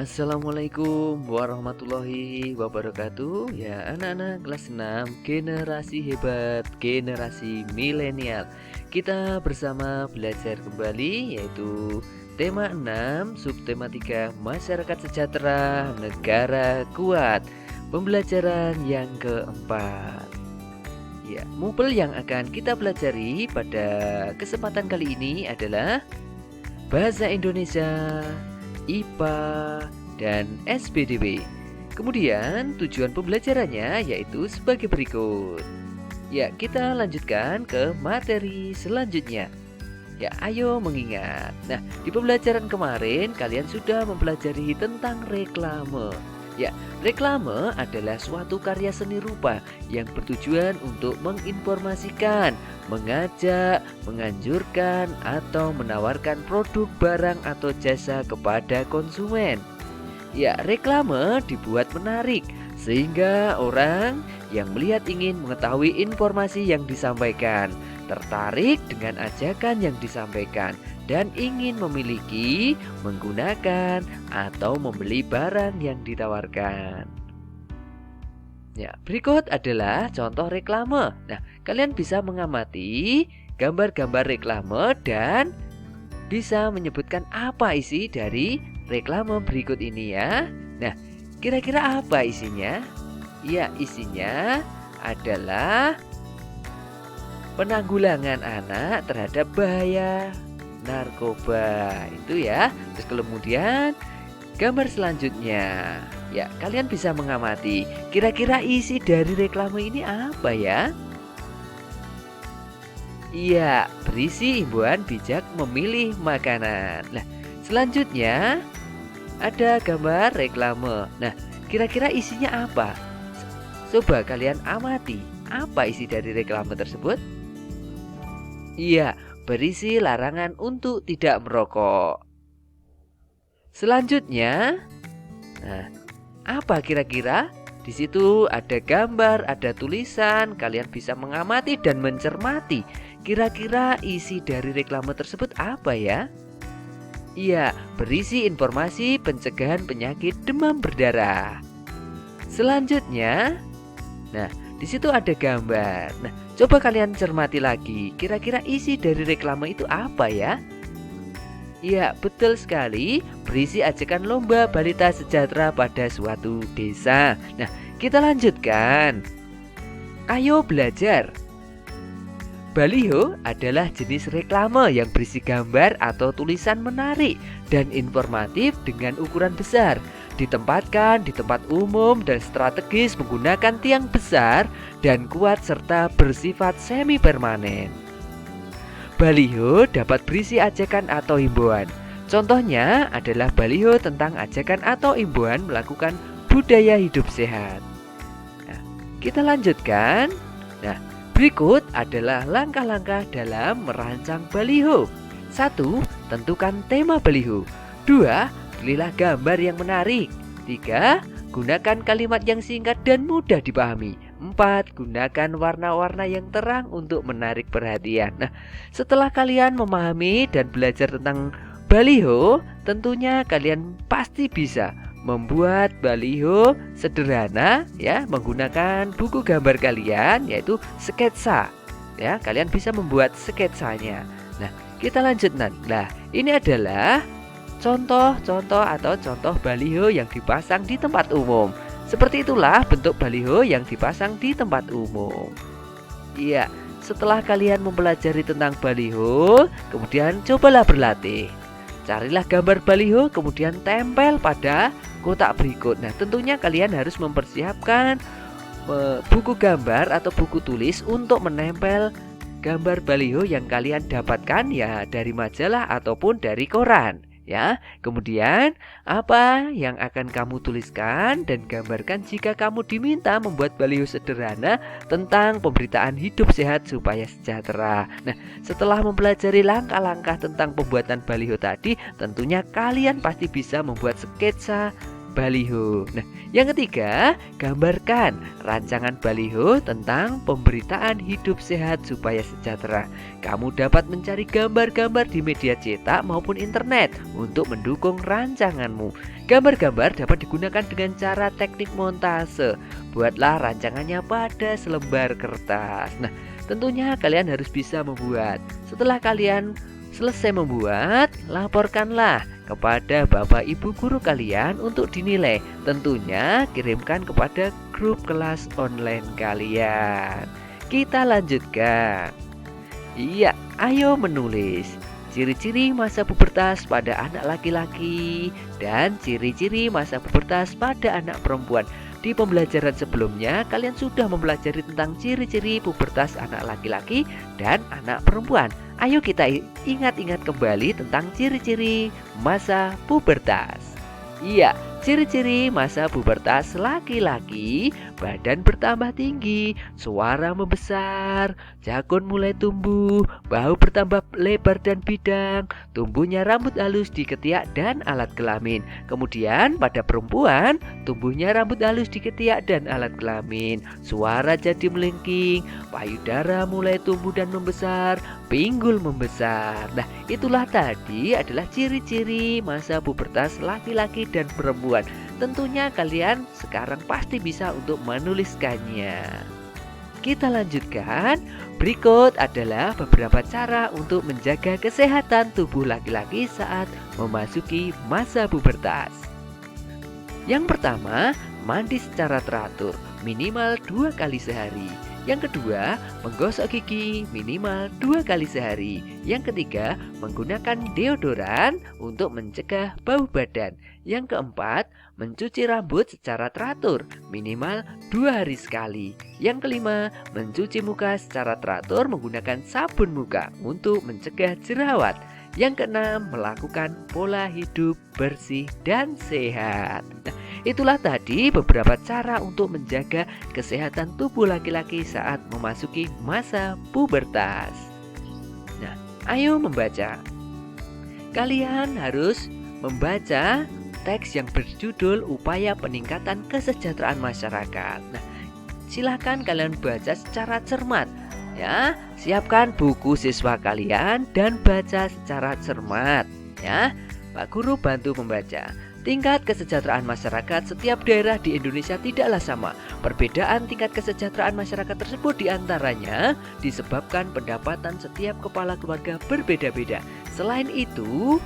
Assalamualaikum warahmatullahi wabarakatuh. Ya, anak-anak kelas 6 generasi hebat, generasi milenial. Kita bersama belajar kembali yaitu tema 6, subtema 3, masyarakat sejahtera, negara kuat. Pembelajaran yang keempat. Ya, mupel yang akan kita pelajari pada kesempatan kali ini adalah bahasa Indonesia, IPA, dan SPDB. Kemudian tujuan pembelajarannya yaitu sebagai berikut. Ya, kita lanjutkan ke materi selanjutnya. Ya, ayo mengingat. Nah, di pembelajaran kemarin kalian sudah mempelajari tentang reklame. Ya, reklame adalah suatu karya seni rupa yang bertujuan untuk menginformasikan, mengajak, menganjurkan, atau menawarkan produk, barang, atau jasa kepada konsumen. Ya, reklame dibuat menarik sehingga orang yang melihat ingin mengetahui informasi yang disampaikan, tertarik dengan ajakan yang disampaikan, dan ingin memiliki, menggunakan, atau membeli barang yang ditawarkan. Ya, berikut adalah contoh reklame. Nah, kalian bisa mengamati gambar-gambar reklame dan bisa menyebutkan apa isi dari reklame berikut ini ya. Nah, kira-kira apa isinya? Ya, isinya adalah penanggulangan anak terhadap bahaya narkoba. Itu ya. Terus kemudian gambar selanjutnya. Ya, kalian bisa mengamati kira-kira isi dari reklame ini apa ya? Iya, berisi himbauan bijak memilih makanan. Nah, selanjutnya ada gambar reklame. Nah, kira-kira isinya apa? Coba kalian amati, apa isi dari reklame tersebut? Iya, berisi larangan untuk tidak merokok. Selanjutnya, nah, apa kira-kira? Di situ ada gambar, ada tulisan, kalian bisa mengamati dan mencermati. Kira-kira isi dari reklame tersebut apa ya? Iya, berisi informasi pencegahan penyakit demam berdarah. Selanjutnya, nah, di situ ada gambar. Nah, coba kalian cermati lagi. Kira-kira isi dari reklame itu apa ya? Iya, betul sekali. Berisi ajakan lomba balita sejahtera pada suatu desa. Nah, kita lanjutkan. Ayo belajar. Baliho adalah jenis reklame yang berisi gambar atau tulisan menarik dan informatif dengan ukuran besar. Ditempatkan di tempat umum dan strategis menggunakan tiang besar dan kuat serta bersifat semi permanen. Baliho dapat berisi ajakan atau himbauan. Contohnya adalah baliho tentang ajakan atau himbauan melakukan budaya hidup sehat. Nah, kita lanjutkan. Nah, berikut adalah langkah-langkah dalam merancang baliho. 1. Tentukan tema baliho. 2. Pilihlah gambar yang menarik. 3. Gunakan kalimat yang singkat dan mudah dipahami. 4. Gunakan warna-warna yang terang untuk menarik perhatian. Nah, setelah kalian memahami dan belajar tentang baliho, tentunya kalian pasti bisa membuat baliho sederhana ya, menggunakan buku gambar kalian yaitu sketsa. Ya, kalian bisa membuat sketsanya. Nah, kita lanjut nanti. Nah, ini adalah contoh-contoh atau contoh baliho yang dipasang di tempat umum. Seperti itulah bentuk baliho yang dipasang di tempat umum. Iya, setelah kalian mempelajari tentang baliho, kemudian cobalah berlatih. Carilah gambar baliho, kemudian tempel pada kotak berikut. Nah, tentunya kalian harus mempersiapkan buku gambar atau buku tulis untuk menempel gambar baliho yang kalian dapatkan ya dari majalah ataupun dari koran. Ya, kemudian apa yang akan kamu tuliskan dan gambarkan jika kamu diminta membuat baliho sederhana tentang pemberitaan hidup sehat supaya sejahtera. Nah, setelah mempelajari langkah-langkah tentang pembuatan baliho tadi, tentunya kalian pasti bisa membuat sketsa baliho. Nah, yang ketiga, gambarkan rancangan baliho tentang pemberitaan hidup sehat supaya sejahtera. Kamu dapat mencari gambar-gambar di media cetak maupun internet untuk mendukung rancanganmu. Gambar-gambar dapat digunakan dengan cara teknik montase. Buatlah rancangannya pada selembar kertas. Nah, tentunya kalian harus bisa membuat. Setelah kalian selesai membuat, laporkanlah kepada bapak ibu guru kalian untuk dinilai. Tentunya kirimkan kepada grup kelas online kalian. Kita lanjutkan. Iya, ayo menulis ciri-ciri masa pubertas pada anak laki-laki dan ciri-ciri masa pubertas pada anak perempuan. Di pembelajaran sebelumnya, kalian sudah mempelajari tentang ciri-ciri pubertas anak laki-laki dan anak perempuan. Ayo kita ingat-ingat kembali tentang ciri-ciri masa pubertas. Iya, ciri-ciri masa pubertas laki-laki: badan bertambah tinggi, suara membesar, jakun mulai tumbuh, bahu bertambah lebar dan bidang, tumbuhnya rambut halus di ketiak dan alat kelamin. Kemudian pada perempuan, tumbuhnya rambut halus di ketiak dan alat kelamin, suara jadi melengking, payudara mulai tumbuh dan membesar, pinggul membesar. Nah, itulah tadi adalah ciri-ciri masa pubertas laki-laki dan perempuan. Tentunya kalian sekarang pasti bisa untuk menuliskannya. Kita lanjutkan. Berikut adalah beberapa cara untuk menjaga kesehatan tubuh laki-laki saat memasuki masa pubertas. Yang pertama, mandi secara teratur, minimal 2 kali sehari. Yang kedua, menggosok gigi minimal 2 kali sehari. Yang ketiga, menggunakan deodoran untuk mencegah bau badan. Yang keempat, mencuci rambut secara teratur minimal 2 hari sekali. Yang kelima, mencuci muka secara teratur menggunakan sabun muka untuk mencegah jerawat. Yang keenam, melakukan pola hidup bersih dan sehat. Nah, itulah tadi beberapa cara untuk menjaga kesehatan tubuh laki-laki saat memasuki masa pubertas. Nah, ayo membaca. Kalian harus membaca teks yang berjudul Upaya Peningkatan Kesejahteraan Masyarakat. Nah, silakan kalian baca secara cermat. Ya, siapkan buku siswa kalian dan baca secara cermat. Ya, Pak Guru bantu membaca. Tingkat kesejahteraan masyarakat setiap daerah di Indonesia tidaklah sama. Perbedaan tingkat kesejahteraan masyarakat tersebut diantaranya disebabkan pendapatan setiap kepala keluarga berbeda-beda. Selain itu,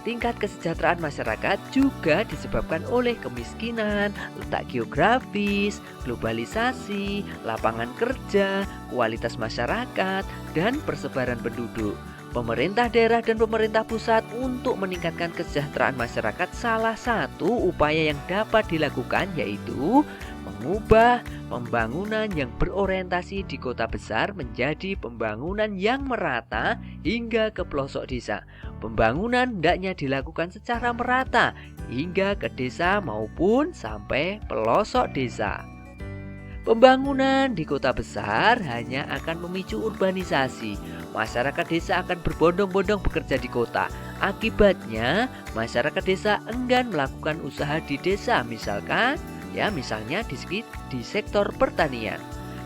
tingkat kesejahteraan masyarakat juga disebabkan oleh kemiskinan, letak geografis, globalisasi, lapangan kerja, kualitas masyarakat, dan persebaran penduduk. Pemerintah daerah dan pemerintah pusat untuk meningkatkan kesejahteraan masyarakat, salah satu upaya yang dapat dilakukan yaitu mengubah pembangunan yang berorientasi di kota besar menjadi pembangunan yang merata hingga ke pelosok desa. Pembangunan hendaknya dilakukan secara merata hingga ke desa maupun sampai pelosok desa. Pembangunan di kota besar hanya akan memicu urbanisasi. Masyarakat desa akan berbondong-bondong bekerja di kota. Akibatnya, masyarakat desa enggan melakukan usaha di desa, misalnya di sektor pertanian.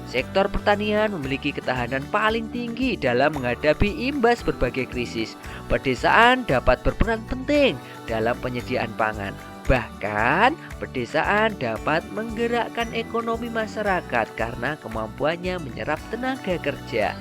Sektor pertanian memiliki ketahanan paling tinggi dalam menghadapi imbas berbagai krisis. Pedesaan dapat berperan penting dalam penyediaan pangan. Bahkan, pedesaan dapat menggerakkan ekonomi masyarakat karena kemampuannya menyerap tenaga kerja,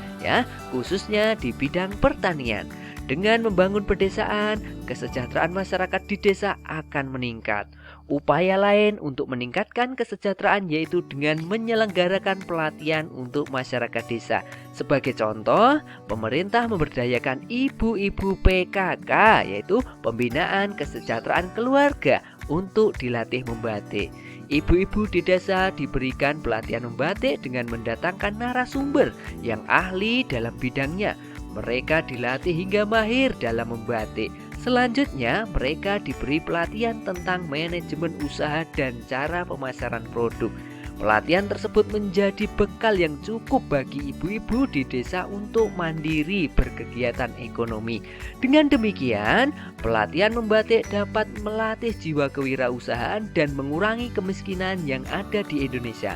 khususnya di bidang pertanian. Dengan membangun pedesaan, kesejahteraan masyarakat di desa akan meningkat. Upaya lain untuk meningkatkan kesejahteraan yaitu dengan menyelenggarakan pelatihan untuk masyarakat desa. Sebagai contoh, pemerintah memberdayakan ibu-ibu PKK, yaitu Pembinaan Kesejahteraan Keluarga, untuk dilatih membatik. Ibu-ibu di desa diberikan pelatihan membatik dengan mendatangkan narasumber yang ahli dalam bidangnya. Mereka dilatih hingga mahir dalam membatik. Selanjutnya, mereka diberi pelatihan tentang manajemen usaha dan cara pemasaran produk. Pelatihan tersebut menjadi bekal yang cukup bagi ibu-ibu di desa untuk mandiri berkegiatan ekonomi. Dengan demikian, pelatihan membatik dapat melatih jiwa kewirausahaan dan mengurangi kemiskinan yang ada di Indonesia.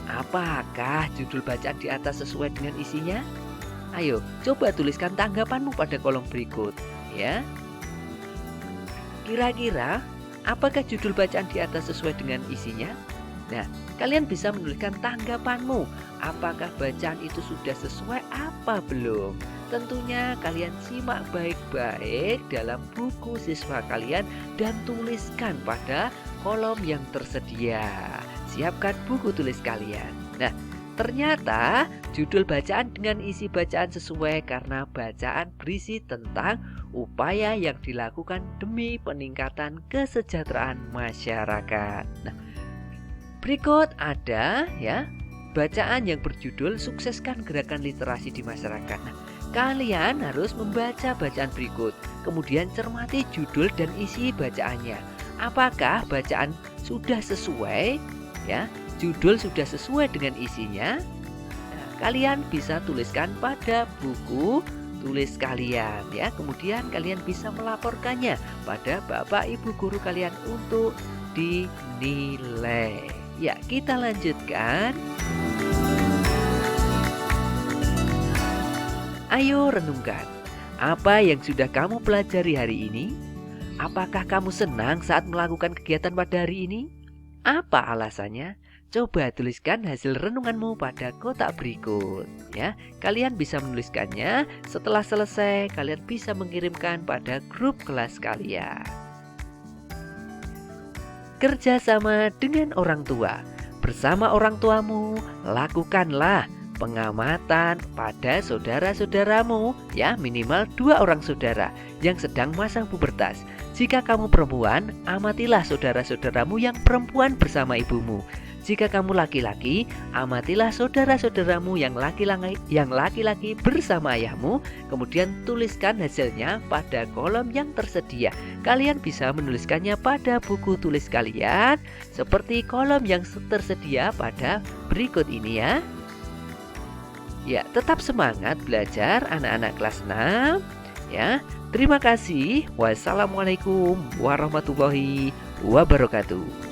Apakah judul bacaan di atas sesuai dengan isinya? Ayo, coba tuliskan tanggapanmu pada kolom berikut, ya. Kira-kira, apakah judul bacaan di atas sesuai dengan isinya? Nah, kalian bisa menuliskan tanggapanmu. Apakah bacaan itu sudah sesuai apa belum? Tentunya kalian simak baik-baik dalam buku siswa kalian dan tuliskan pada kolom yang tersedia. Siapkan buku tulis kalian. Nah, ternyata judul bacaan dengan isi bacaan sesuai karena bacaan berisi tentang upaya yang dilakukan demi peningkatan kesejahteraan masyarakat. Nah, berikut ada ya bacaan yang berjudul Sukseskan Gerakan Literasi di Masyarakat. Nah, kalian harus membaca bacaan berikut, kemudian cermati judul dan isi bacaannya. Apakah bacaan sudah sesuai ya? Judul sudah sesuai dengan isinya. Nah, kalian bisa tuliskan pada buku tulis kalian ya. Kemudian kalian bisa melaporkannya pada Bapak Ibu guru kalian untuk dinilai. Ya, kita lanjutkan. Ayo renungkan. Apa yang sudah kamu pelajari hari ini? Apakah kamu senang saat melakukan kegiatan pada hari ini? Apa alasannya? Coba tuliskan hasil renunganmu pada kotak berikut ya. Kalian bisa menuliskannya. Setelah selesai, kalian bisa mengirimkan pada grup kelas kalian. Kerjasama dengan orang tua. Bersama orang tuamu, lakukanlah pengamatan pada saudara-saudaramu ya, minimal 2 orang saudara yang sedang masa pubertas. Jika kamu perempuan, amatilah saudara-saudaramu yang perempuan bersama ibumu. Jika kamu laki-laki, amatilah saudara-saudaramu yang laki-laki bersama ayahmu. Kemudian tuliskan hasilnya pada kolom yang tersedia. Kalian bisa menuliskannya pada buku tulis kalian seperti kolom yang tersedia pada berikut ini ya. Ya, tetap semangat belajar anak-anak kelas 6 ya. Terima kasih. Wassalamualaikum warahmatullahi wabarakatuh.